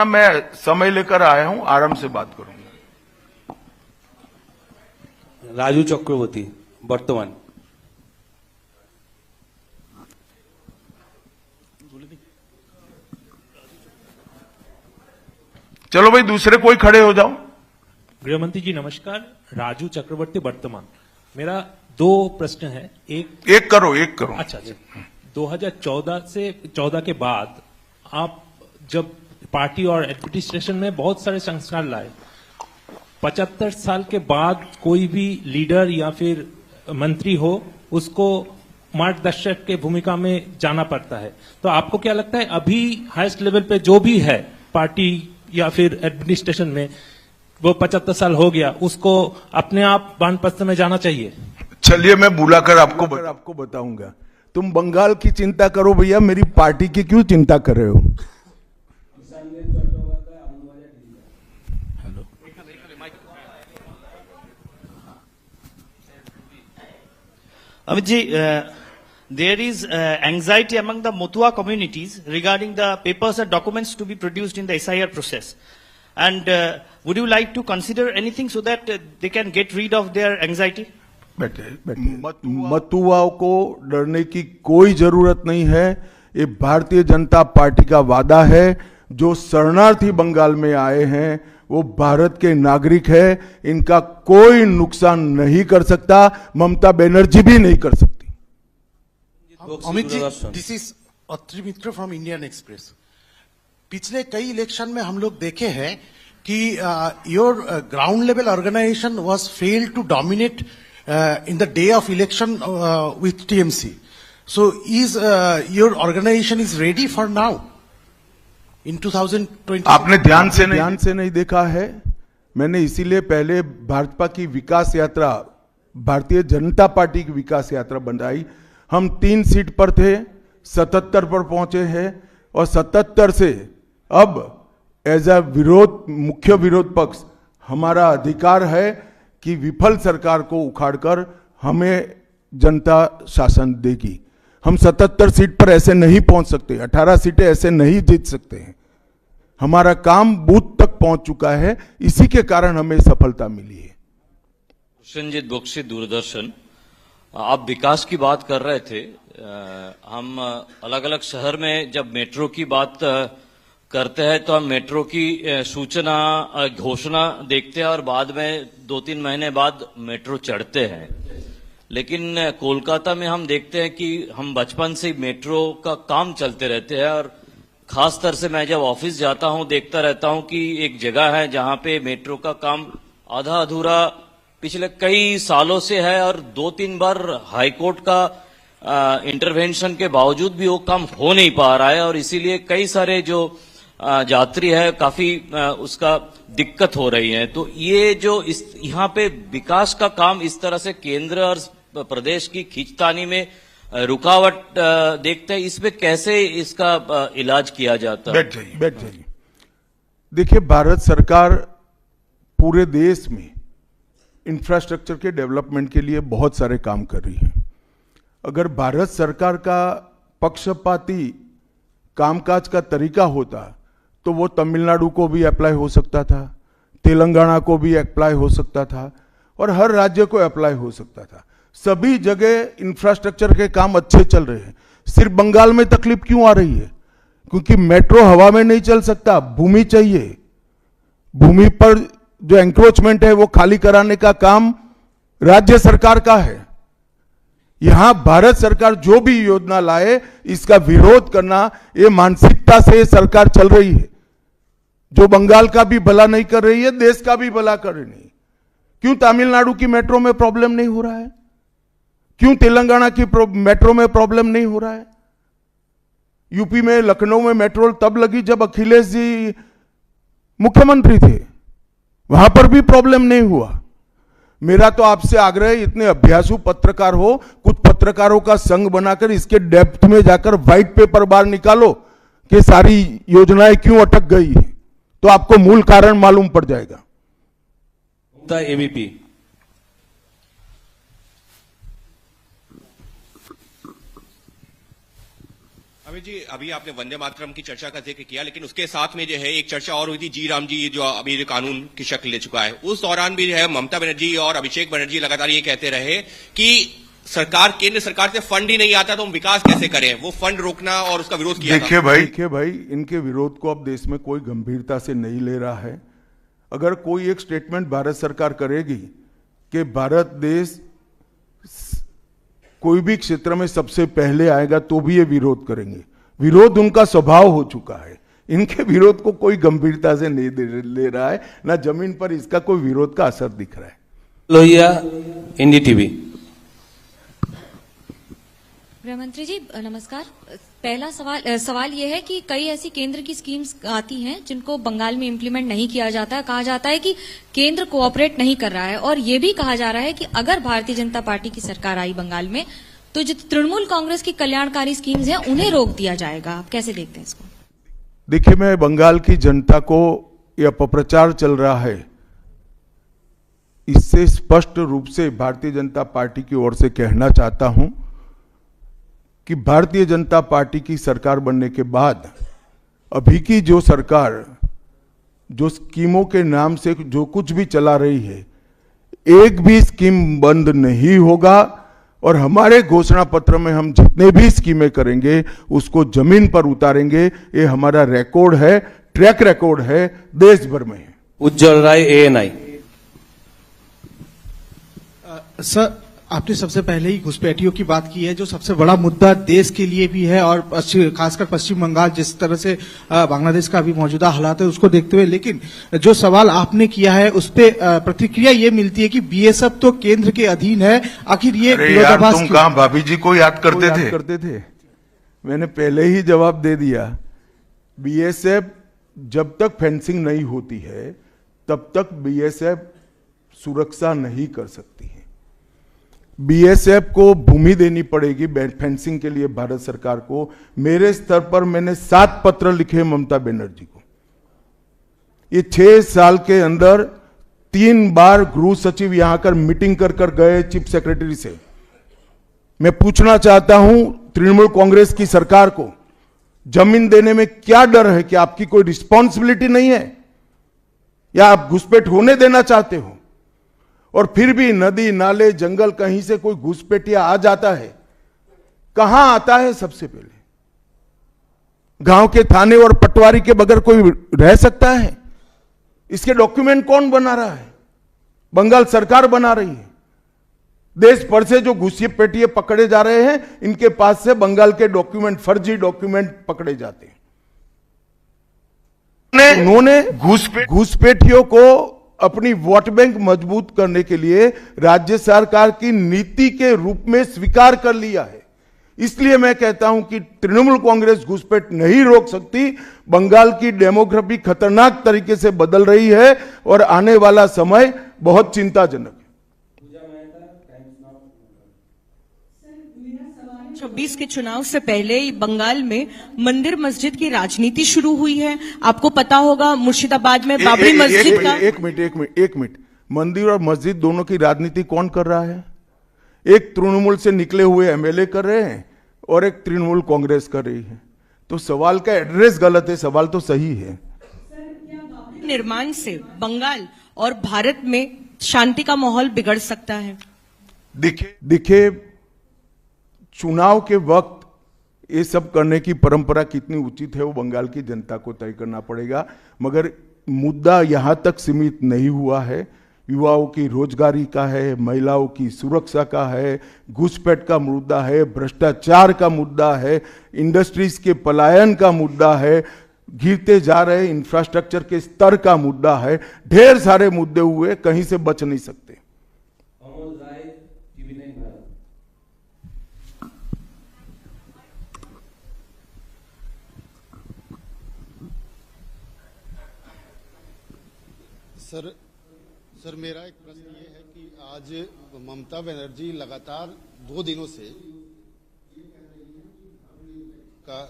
मैं समय लेकर आया हूं, आराम से बात करूंगा। राजू चक्रवर्ती बर्तमान। चलो भाई, दूसरे कोई खड़े हो जाओ। गृहमंत्री जी नमस्कार, राजू चक्रवर्ती वर्तमान। मेरा दो प्रश्न है। एक करो। अच्छा 2014 के बाद आप जब पार्टी और एडमिनिस्ट्रेशन में बहुत सारे संस्कार लाए, 75 साल के बाद कोई भी लीडर या फिर मंत्री हो उसको मार्गदर्शक के भूमिका में जाना पड़ता है। तो आपको क्या लगता है अभी हाईएस्ट लेवल पे जो भी है पार्टी या फिर एडमिनिस्ट्रेशन में, वो 75 साल हो गया, उसको अपने आप वानप्रस्थ में जाना चाहिए? चलिए मैं बुलाकर आपको बताऊंगा। तुम बंगाल की चिंता करो भैया, मेरी पार्टी की क्यों चिंता कर रहे हो? Amit ji, there is anxiety among the Motua communities regarding the papers and documents to be produced in the SIR process. And would you like to consider anything so that they can get rid of their anxiety? मतुआओं को डरने की कोई जरूरत नहीं है। ये Bharatiya Janata party का वादा है। जो शरणार्थी बंगाल में आए हैं वो भारत के नागरिक है, इनका कोई नुकसान नहीं कर सकता, ममता बनर्जी भी नहीं कर सकती। Amit ji, this is Atri Mitra from Indian Express. पिछले कई इलेक्शन में हम लोग देखे हैं कि your ground level organisation was failed to dominate in the day of election with TMC. So is your organization is ready for now in 2020? आपने ध्यान से नहीं देखा है। मैंने इसीलिए पहले भाजपा की विकास यात्रा, भारतीय जनता पार्टी की विकास यात्रा बनाई। हम 3 सीट पर थे, 77 पर पहुंचे हैं और 77 से अब एज अ मुख्य विरोध पक्ष हमारा अधिकार है कि विफल सरकार को उखाड़कर हमें जनता शासन देगी। हम 77 सीट पर ऐसे नहीं पहुंच सकते, 18 सीटें ऐसे नहीं जीत सकते हैं। हमारा काम बूथ तक पहुंच चुका है, इसी के कारण हमें सफलता मिली है। कृष्णजीत बख्शी, दूरदर्शन। आप विकास की बात कर रहे थे। हम अलग अलग शहर में जब मेट्रो की बात करते हैं तो हम मेट्रो की सूचना घोषणा देखते हैं और बाद में 2-3 महीने बाद मेट्रो चढ़ते हैं। लेकिन कोलकाता में हम देखते हैं कि हम बचपन से मेट्रो का काम चलते रहते हैं और खास तौर से मैं जब ऑफिस जाता हूं देखता रहता हूं कि एक जगह है जहां पे मेट्रो का काम आधा अधूरा पिछले कई सालों से है और 2-3 बार हाईकोर्ट का इंटरवेंशन के बावजूद भी वो काम हो नहीं पा रहा है और इसीलिए कई सारे जो यात्री है काफी उसका दिक्कत हो रही है। तो ये जो यहाँ पे विकास का काम इस तरह से केंद्र और प्रदेश की खींचतानी में रुकावट देखते हैं, इसमें कैसे इसका इलाज किया जाता है? बैठ जाइए। देखिए, भारत सरकार पूरे देश में इंफ्रास्ट्रक्चर के डेवलपमेंट के लिए बहुत सारे काम कर रही है। अगर भारत सरकार का पक्षपाती कामकाज का तरीका होता तो वो तमिलनाडु को भी अप्लाई हो सकता था, तेलंगाना को भी अप्लाई हो सकता था और हर राज्य को अप्लाई हो सकता था। सभी जगह इंफ्रास्ट्रक्चर के काम अच्छे चल रहे हैं। सिर्फ बंगाल में तकलीफ क्यों आ रही है? क्योंकि मेट्रो हवा में नहीं चल सकता, भूमि चाहिए। भूमि पर जो एंक्रोचमेंट है वो खाली कराने का काम राज्य सरकार का है। यहां भारत सरकार जो भी योजना लाए इसका विरोध करना, ये मानसिकता से सरकार चल रही है जो बंगाल का भी भला नहीं कर रही है, देश का भी भला कर रही नहीं। क्यों तमिलनाडु की मेट्रो में प्रॉब्लम नहीं हो रहा है? क्यों तेलंगाना की मेट्रो में प्रॉब्लम नहीं हो रहा है? यूपी में लखनऊ में मेट्रो तब लगी जब अखिलेश जी मुख्यमंत्री थे, वहां पर भी प्रॉब्लम नहीं हुआ। मेरा तो आपसे आग्रह है, इतने अभ्यासु पत्रकार हो, कुछ पत्रकारों का संघ बनाकर इसके डेप्थ में जाकर व्हाइट पेपर बाहर निकालो कि सारी योजनाएं क्यों अटक गई है, तो आपको मूल कारण मालूम पड़ जाएगा। एबीपी। अमित जी, अभी आपने वंदे मातरम की चर्चा का जिक्र किया, लेकिन उसके साथ में जो है एक चर्चा और हुई थी जी राम जी, जो अभी जो कानून की शक्ल ले चुका है। उस दौरान भी जो है ममता बनर्जी और अभिषेक बनर्जी लगातार ये कहते रहे कि सरकार, केंद्र सरकार से फंड ही नहीं आता तो हम विकास कैसे करें, वो फंड रोकना और उसका विरोध किया। देखिए भाई, इनके विरोध को अब देश में कोई गंभीरता से नहीं ले रहा है। अगर कोई एक स्टेटमेंट भारत सरकार करेगी कि भारत देश कोई भी क्षेत्र में सबसे पहले आएगा तो भी ये विरोध करेंगे। विरोध उनका स्वभाव हो चुका है। इनके विरोध को कोई गंभीरता से नहीं ले रहा है, ना जमीन पर इसका कोई विरोध का असर दिख रहा है। लोहिया, एनडीटीवी। गृहमंत्री जी नमस्कार। पहला सवाल यह है कि कई ऐसी केंद्र की स्कीम्स आती हैं जिनको बंगाल में इम्प्लीमेंट नहीं किया जाता है। कहा जाता है कि केंद्र कोऑपरेट नहीं कर रहा है, और ये भी कहा जा रहा है कि अगर भारतीय जनता पार्टी की सरकार आई बंगाल में तो जो तृणमूल कांग्रेस की कल्याणकारी स्कीम्स हैं उन्हें रोक दिया जाएगा। आप कैसे देखते हैं इसको? देखिए, मैं बंगाल की जनता को यह अपप्रचार चल रहा है, इससे स्पष्ट रूप से भारतीय जनता पार्टी की ओर से कहना चाहता हूं कि भारतीय जनता पार्टी की सरकार बनने के बाद अभी की जो सरकार जो स्कीमों के नाम से जो कुछ भी चला रही है, एक भी स्कीम बंद नहीं होगा। और हमारे घोषणा पत्र में हम जितने भी स्कीमें करेंगे उसको जमीन पर उतारेंगे। ये हमारा रिकॉर्ड है, ट्रैक रिकॉर्ड है, देश भर में है। उज्जवल राय, एएनआई। सर, आपने सबसे पहले ही घुसपैठियों की बात की है, जो सबसे बड़ा मुद्दा देश के लिए भी है, और खासकर पश्चिम बंगाल जिस तरह से बांग्लादेश का अभी मौजूदा हालात है उसको देखते हुए। लेकिन जो सवाल आपने किया है उस पे प्रतिक्रिया ये मिलती है कि बीएसएफ तो केंद्र के अधीन है। आखिर ये विरोधाभास तुम कहां भाभी जी को याद करते थे? मैंने पहले ही जवाब दे दिया। बीएसएफ जब तक फेंसिंग नहीं होती है तब तक बीएसएफ सुरक्षा नहीं कर सकती है। बीएसएफ को भूमि देनी पड़ेगी फेंसिंग के लिए भारत सरकार को। मेरे स्तर पर मैंने 7 पत्र लिखे ममता बनर्जी को। ये 6 साल के अंदर 3 बार गृह सचिव यहां आकर मीटिंग कर गए चीफ सेक्रेटरी से। मैं पूछना चाहता हूं तृणमूल कांग्रेस की सरकार को, जमीन देने में क्या डर है? कि आपकी कोई रिस्पॉन्सिबिलिटी नहीं है, या आप घुसपैठ होने देना चाहते हो? और फिर भी नदी नाले जंगल कहीं से कोई घुसपैठिया आ जाता है, कहां आता है? सबसे पहले गांव के थाने और पटवारी के बगैर कोई रह सकता है? इसके डॉक्यूमेंट कौन बना रहा है? बंगाल सरकार बना रही है। देश भर से जो घुसपैठिए पकड़े जा रहे हैं, इनके पास से बंगाल के डॉक्यूमेंट, फर्जी डॉक्यूमेंट पकड़े जाते हैं। उन्होंने घुसपैठियों को अपनी वोट बैंक मजबूत करने के लिए राज्य सरकार की नीति के रूप में स्वीकार कर लिया है। इसलिए मैं कहता हूं कि तृणमूल कांग्रेस घुसपैठ नहीं रोक सकती। बंगाल की डेमोग्राफी खतरनाक तरीके से बदल रही है और आने वाला समय बहुत चिंताजनक है। 2026 के चुनाव से पहले बंगाल में मंदिर मस्जिद की राजनीति शुरू हुई है। आपको पता होगा मुर्शिदाबाद में बाबरी मस्जिद का। एक मिनट, मंदिर और मस्जिद दोनों की राजनीति कौन कर रहा है? एक तृणमूल से निकले हुए एमएलए कर रहे हैं और एक तृणमूल कांग्रेस कर रही है। तो सवाल का एड्रेस गलत है, सवाल तो सही है। निर्माण से बंगाल और भारत में शांति का माहौल बिगड़ सकता है। देखिए, चुनाव के वक्त ये सब करने की परंपरा कितनी उचित है वो बंगाल की जनता को तय करना पड़ेगा। मगर मुद्दा यहां तक सीमित नहीं हुआ है। युवाओं की रोजगारी का है, महिलाओं की सुरक्षा का है, घुसपैठ का मुद्दा है, भ्रष्टाचार का मुद्दा है, इंडस्ट्रीज के पलायन का मुद्दा है, गिरते जा रहे इंफ्रास्ट्रक्चर के स्तर का मुद्दा है। ढेर सारे मुद्दे हुए, कहीं से बच नहीं सकते। सर मेरा एक प्रश्न ये है कि आज ममता बनर्जी लगातार 2 दिनों से का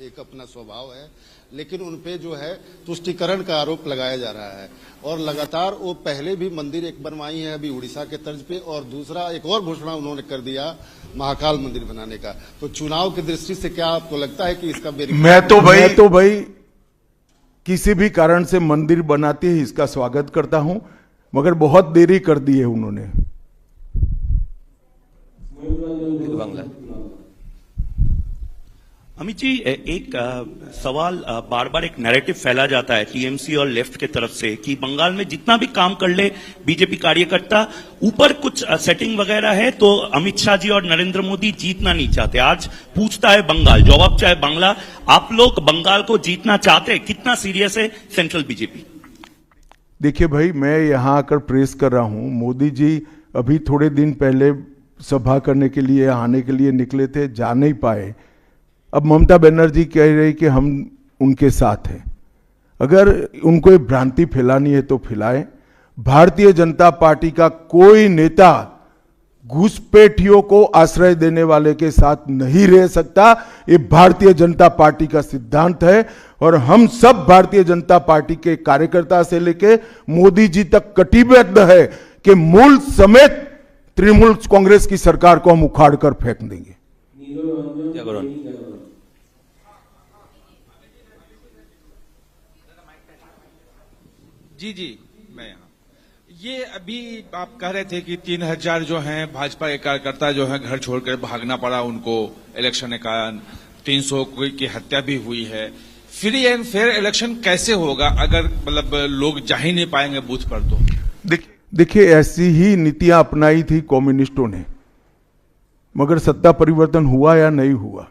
एक अपना स्वभाव है, लेकिन उनपे जो है तुष्टीकरण का आरोप लगाया जा रहा है। और लगातार वो पहले भी मंदिर एक बनवाई है अभी उड़ीसा के तर्ज पे, और दूसरा एक और घोषणा उन्होंने कर दिया महाकाल मंदिर बनाने का। तो चुनाव की दृष्टि से क्या आपको लगता है कि इसका मैं तो भाई किसी भी कारण से मंदिर बनाते ही इसका स्वागत करता हूं, मगर बहुत देरी कर दी है उन्होंने। बांग्ला। अमित जी, एक सवाल बार बार एक नैरेटिव फैला जाता है टीएमसी और लेफ्ट के तरफ से कि बंगाल में जितना भी काम कर ले बीजेपी कार्यकर्ता, ऊपर कुछ सेटिंग वगैरह है तो अमित शाह जी और नरेंद्र मोदी जीतना नहीं चाहते। आज पूछता है बंगाल, जवाब चाहे बांग्ला, आप लोग बंगाल को जीतना चाहते हैं? कितना सीरियस है सेंट्रल बीजेपी? देखिए भाई, मैं यहां आकर प्रेस कर रहा हूं। मोदी जी अभी थोड़े दिन पहले सभा करने के लिए आने के लिए निकले थे, जा नहीं पाए। अब ममता बनर्जी कह रही कि हम उनके साथ हैं। अगर उनको ये भ्रांति फैलानी है तो फैलाएं। भारतीय जनता पार्टी का कोई नेता घुसपैठियों को आश्रय देने वाले के साथ नहीं रह सकता। ये भारतीय जनता पार्टी का सिद्धांत है और हम सब भारतीय जनता पार्टी के कार्यकर्ता से लेके मोदी जी तक कटिबद्ध है कि मूल समेत तृणमूल कांग्रेस की सरकार को हम उखाड़ कर फेंक देंगे। जी, मैं यहाँ, ये अभी आप कह रहे थे कि 3000 जो हैं भाजपा के कार्यकर्ता जो हैं घर छोड़कर भागना पड़ा उनको इलेक्शन के कारण, 300 की हत्या भी हुई है। फ्री एंड फेयर इलेक्शन कैसे होगा अगर मतलब लोग जा ही नहीं पाएंगे बूथ पर? तो देखिए, ऐसी ही नीतियां अपनाई थी कम्युनिस्टों ने, मगर सत्ता परिवर्तन हुआ या नहीं हुआ।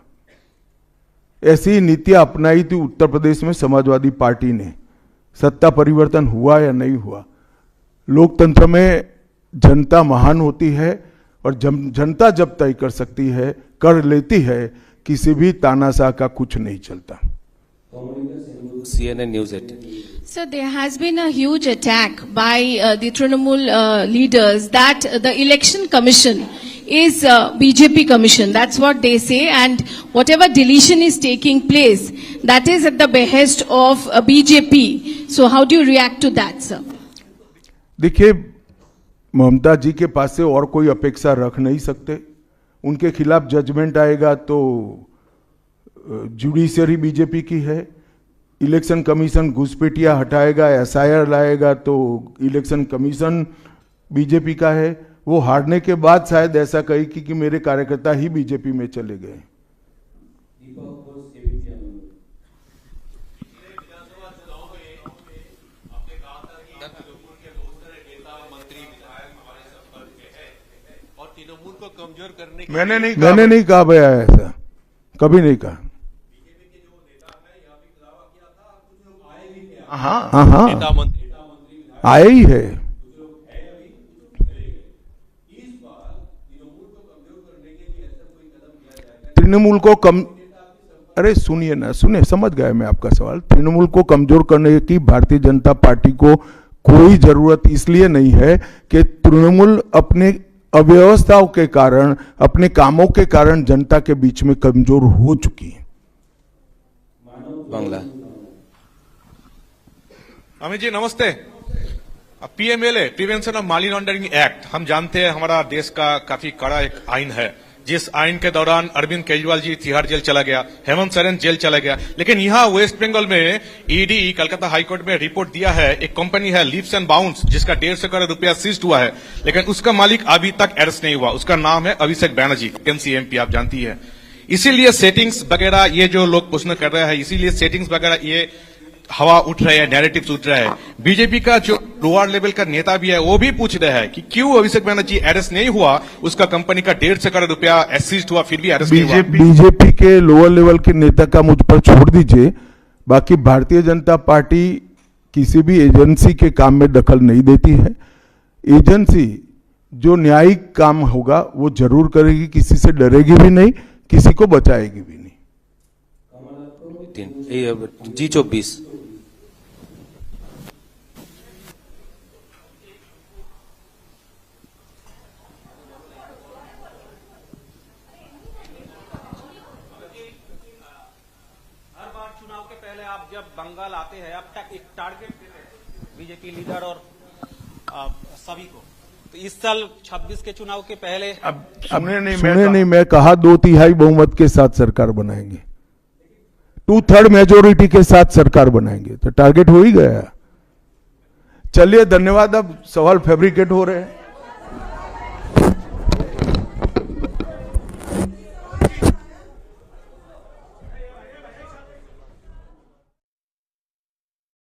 ऐसी ही नीतियां अपनाई थी उत्तर प्रदेश में समाजवादी पार्टी ने, सत्ता परिवर्तन हुआ या नहीं हुआ। लोकतंत्र में जनता महान होती है और जनता जब तय कर सकती है, कर लेती है, किसी भी तानाशाह का कुछ नहीं चलता। CNN News 18. Sir, there has been a huge attack by the Trinamool leaders that the election commission is BJP commission. That's what they say, and whatever deletion is taking place, that is at the behest of BJP. So how do you react to that, sir? देखिए, ममता जी के पास से और कोई अपेक्षा रख नहीं सकते। उनके खिलाफ जजमेंट आएगा तो जुडिशियरी बीजेपी की है, इलेक्शन कमीशन घुसपैठिया हटाएगा, SIR लाएगा तो इलेक्शन कमीशन बीजेपी का है। वो हारने के बाद शायद ऐसा कही कि मेरे कार्यकर्ता ही बीजेपी में चले गए। मैंने नहीं कहा भैया, ऐसा कभी नहीं कहा। हाँ, आए ही है। तृणमूल को कम, अरे सुनिए ना, सुनिए, समझ गया मैं आपका सवाल। तृणमूल को कमजोर करने की भारतीय जनता पार्टी को कोई जरूरत इसलिए नहीं है कि तृणमूल अपने अव्यवस्थाओं के कारण, अपने कामों के कारण जनता के बीच में कमजोर हो चुकी है। बांग्ला। अमित जी नमस्ते। PMLA, prevention of money laundering act, हम जानते हैं हमारा देश का काफी कड़ा एक आइन है, जिस आइन के दौरान अरविंद केजरीवाल जी तिहाड़ जेल चला गया, हेमंत सोरेन जेल चला गया। लेकिन यहाँ वेस्ट बंगाल में ED कलकत्ता हाईकोर्ट में रिपोर्ट दिया है, एक कंपनी है लीप्स एंड बाउंड्स जिसका 150 करोड़ रुपया सीज्ड हुआ है, लेकिन उसका मालिक अभी तक अरेस्ट नहीं हुआ। उसका नाम है अभिषेक बैनर्जी, MCMP, आप जानती है। इसीलिए सेटिंग्स वगैरह ये जो लोग प्रश्न कर रहे हैं, इसीलिए सेटिंग्स वगैरह ये हवा उठ रहे हैं, नैरेटिव उठ रहा है। बीजेपी का जो लोअर लेवल का नेता भी है वो भी पूछ रहे हैं कि क्यों अभिषेक बैनर्जी अरेस्ट नहीं हुआ, उसका कंपनी का 150 करोड़ रुपया सीज्ड हुआ फिर भी अरेस्ट नहीं हुआ। बीजेपी के लोअर लेवल के नेता का मुझ पर छोड़ दीजिए, बाकी भारतीय जनता पार्टी किसी भी एजेंसी के काम में दखल नहीं देती है। एजेंसी जो न्यायिक काम होगा वो जरूर करेगी, किसी से डरेगी भी नहीं, किसी को बचाएगी भी नहीं। G24। आप जब बंगाल आते हैं अब तक एक टारगेट देते हैं बीजेपी लीडर और सभी को, तो इस साल 26 के चुनाव के पहले अब सुने नहीं, मैं कहा 2/3 बहुमत के साथ सरकार बनाएंगे, 2/3 मेजोरिटी के साथ सरकार बनाएंगे, तो टारगेट हो ही गया। चलिए धन्यवाद। अब सवाल फैब्रिकेट हो रहे हैं।